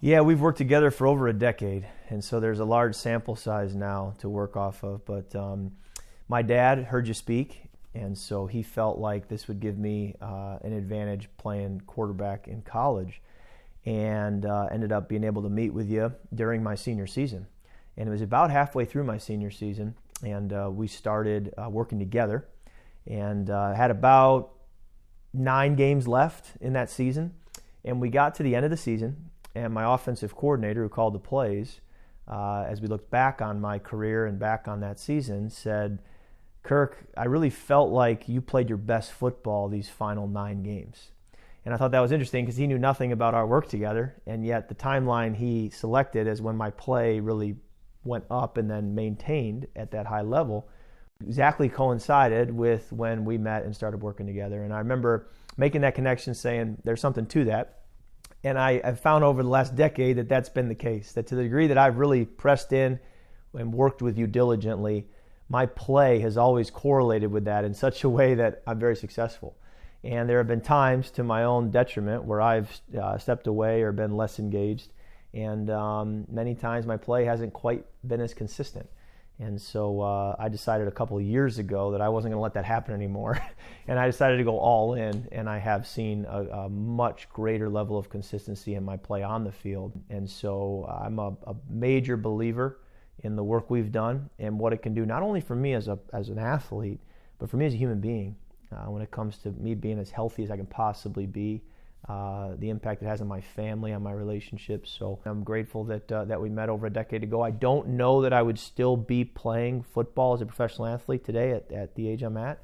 Yeah, we've worked together for over a decade, and so there's a large sample size now to work off of. But my dad heard you speak, and so he felt like this would give me an advantage playing quarterback in college, and ended up being able to meet with you during my senior season. And it was about halfway through my senior season, and we started working together, and had about 9 games left in that season. And we got to the end of the season, and my offensive coordinator who called the plays, as we looked back on my career and back on that season, said, "Kirk, I really felt like you played your best football these final 9 games." And I thought that was interesting because he knew nothing about our work together, and yet the timeline he selected as when my play really went up and then maintained at that high level exactly coincided with when we met and started working together. And I remember making that connection, saying there's something to that. And I've found over the last decade that that's been the case, that to the degree that I've really pressed in and worked with you diligently, my play has always correlated with that in such a way that I'm very successful. And there have been times to my own detriment where I've stepped away or been less engaged. And many times my play hasn't quite been as consistent. And so I decided a couple of years ago that I wasn't going to let that happen anymore. And I decided to go all in, and I have seen a much greater level of consistency in my play on the field. And so I'm a major believer in the work we've done and what it can do, not only for me as an athlete, but for me as a human being, when it comes to me being as healthy as I can possibly be. The impact it has on my family, on my relationships. So I'm grateful that we met over a decade ago. I don't know that I would still be playing football as a professional athlete today at the age I'm at,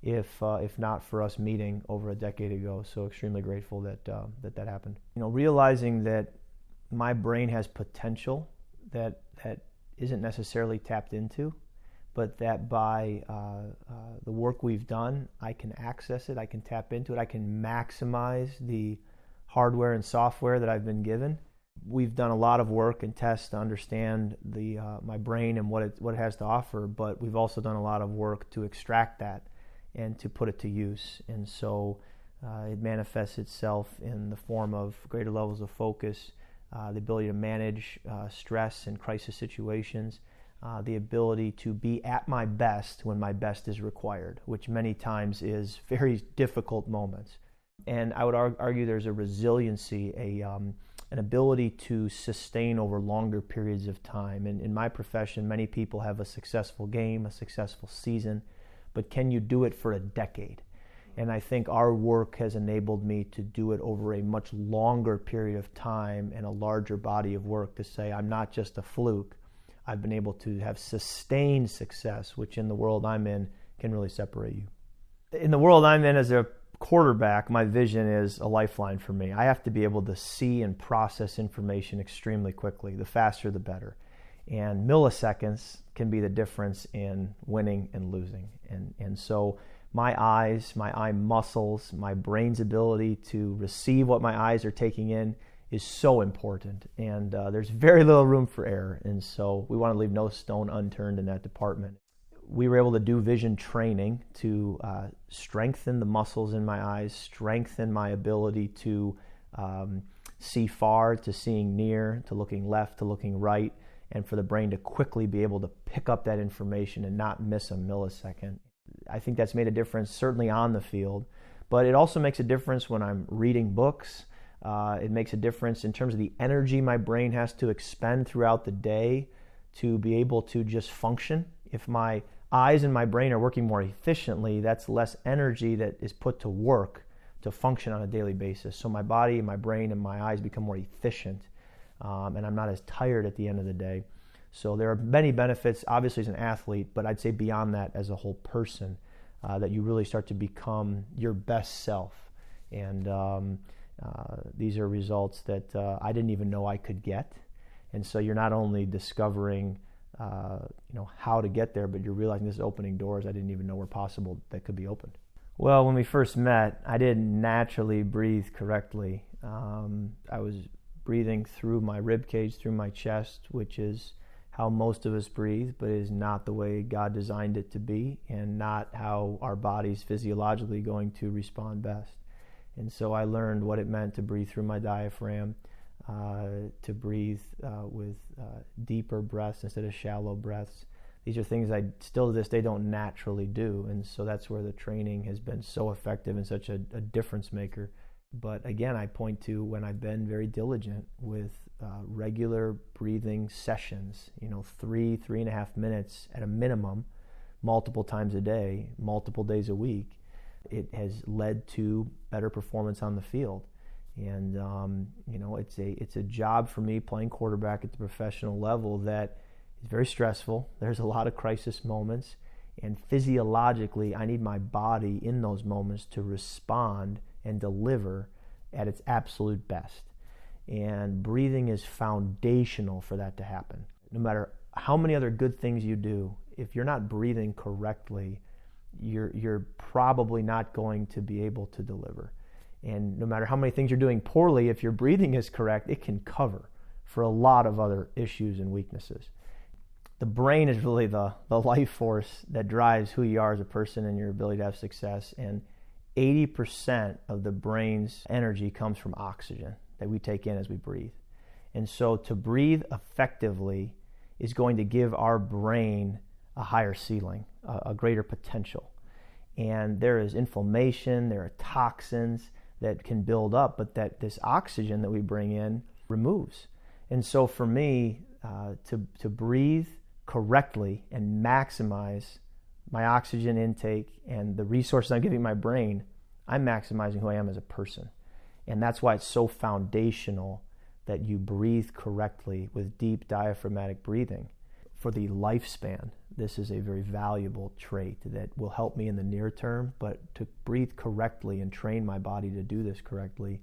if not for us meeting over a decade ago. So extremely grateful that happened. Realizing that my brain has potential that isn't necessarily tapped into, but that by the work we've done, I can access it, I can tap into it, I can maximize the hardware and software that I've been given. We've done a lot of work and tests to understand my brain and what it has to offer, but we've also done a lot of work to extract that and to put it to use. And so it manifests itself in the form of greater levels of focus, the ability to manage stress and crisis situations, the ability to be at my best when my best is required, which many times is very difficult moments. And I would argue there's a resiliency, an ability to sustain over longer periods of time. And in my profession, many people have a successful game, a successful season, but can you do it for a decade? And I think our work has enabled me to do it over a much longer period of time and a larger body of work to say I'm not just a fluke. I've been able to have sustained success, which in the world I'm in can really separate you. In the world I'm in as a quarterback, my vision is a lifeline for me. I have to be able to see and process information extremely quickly. The faster, the better. And milliseconds can be the difference in winning and losing. And so my eyes, my eye muscles, my brain's ability to receive what my eyes are taking in is so important, and there's very little room for error, and so we want to leave no stone unturned in that department. We were able to do vision training to strengthen the muscles in my eyes, strengthen my ability to see far, to seeing near, to looking left, to looking right, and for the brain to quickly be able to pick up that information and not miss a millisecond. I think that's made a difference certainly on the field, but it also makes a difference when I'm reading books. It makes a difference in terms of the energy my brain has to expend throughout the day to be able to just function. If my eyes and my brain are working more efficiently, that's less energy that is put to work to function on a daily basis. So my body, my brain, and my eyes become more efficient, and I'm not as tired at the end of the day. So there are many benefits, obviously as an athlete, but I'd say beyond that as a whole person, that you really start to become your best self. And these are results that I didn't even know I could get. And so you're not only discovering how to get there, but you're realizing this is opening doors I didn't even know were possible that could be opened. Well, when we first met, I didn't naturally breathe correctly. I was breathing through my rib cage, through my chest, which is how most of us breathe, but is not the way God designed it to be, and not how our body's physiologically going to respond best. And so I learned what it meant to breathe through my diaphragm, to breathe with deeper breaths instead of shallow breaths. These are things I still to this day don't naturally do, and so that's where the training has been so effective and such a difference maker. But again, I point to when I've been very diligent with regular breathing sessions, 3.5 minutes at a minimum, multiple times a day, multiple days a week, it has led to better performance on the field. And it's a job for me playing quarterback at the professional level that is very stressful. There's a lot of crisis moments, and physiologically I need my body in those moments to respond and deliver at its absolute best. And breathing is foundational for that to happen. No matter how many other good things you do, if you're not breathing correctly, you're probably not going to be able to deliver. And no matter how many things you're doing poorly, if your breathing is correct, it can cover for a lot of other issues and weaknesses. The brain is really the life force that drives who you are as a person and your ability to have success. And 80% of the brain's energy comes from oxygen that we take in as we breathe. And so to breathe effectively is going to give our brain a higher ceiling, a greater potential. And there is inflammation, there are toxins that can build up, but that this oxygen that we bring in removes. And so for me, to breathe correctly and maximize my oxygen intake and the resources I'm giving my brain, I'm maximizing who I am as a person. And that's why it's so foundational that you breathe correctly with deep diaphragmatic breathing. For the lifespan, this is a very valuable trait that will help me in the near term, but to breathe correctly and train my body to do this correctly,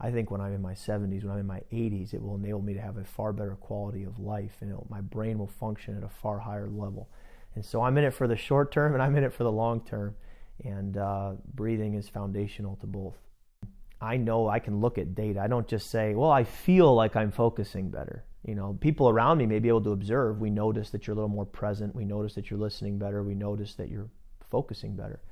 I think when I'm in my 70s, when I'm in my 80s, it will enable me to have a far better quality of life, and my brain will function at a far higher level. And so I'm in it for the short term and I'm in it for the long term, and breathing is foundational to both. I know I can look at data. I don't just say, well, I feel like I'm focusing better. People around me may be able to observe. We notice that you're a little more present. We notice that you're listening better. We notice that you're focusing better.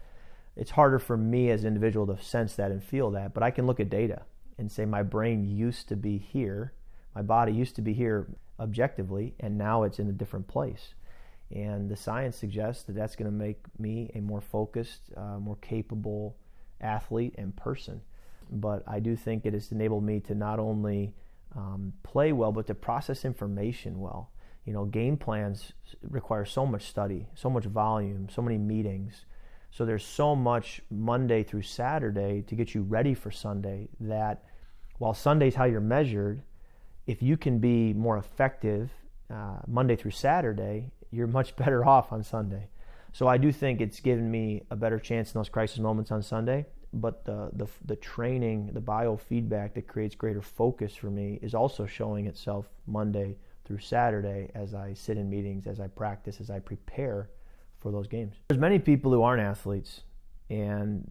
It's harder for me as an individual to sense that and feel that, but I can look at data and say my brain used to be here, my body used to be here objectively, and now it's in a different place. And the science suggests that that's going to make me a more focused, more capable athlete and person. But I do think it has enabled me to not only play well, but to process information well. Game plans require so much study, so much volume, so many meetings. So there's so much Monday through Saturday to get you ready for Sunday that while Sunday's how you're measured, if you can be more effective Monday through Saturday, you're much better off on Sunday. So I do think it's given me a better chance in those crisis moments on Sunday. But the training, the biofeedback that creates greater focus for me is also showing itself Monday through Saturday as I sit in meetings, as I practice, as I prepare for those games. There's many people who aren't athletes, and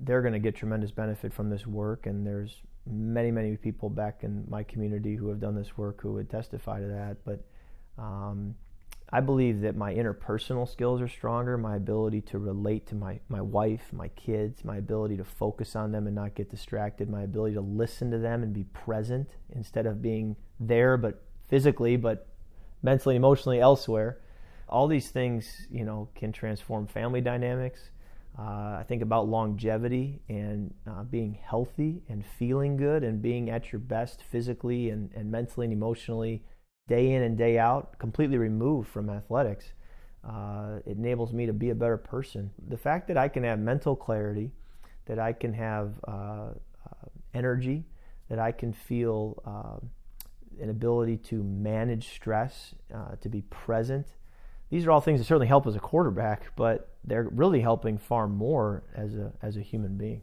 they're going to get tremendous benefit from this work, and there's many, many people back in my community who have done this work who would testify to that. But I believe that my interpersonal skills are stronger, my ability to relate to my wife, my kids, my ability to focus on them and not get distracted, my ability to listen to them and be present instead of being there but physically, but mentally, emotionally elsewhere. All these things, can transform family dynamics. I think about longevity and being healthy and feeling good and being at your best physically and mentally and emotionally day in and day out, completely removed from athletics. It enables me to be a better person. The fact that I can have mental clarity, that I can have energy, that I can feel an ability to manage stress, to be present, these are all things that certainly help as a quarterback, but they're really helping far more as a human being.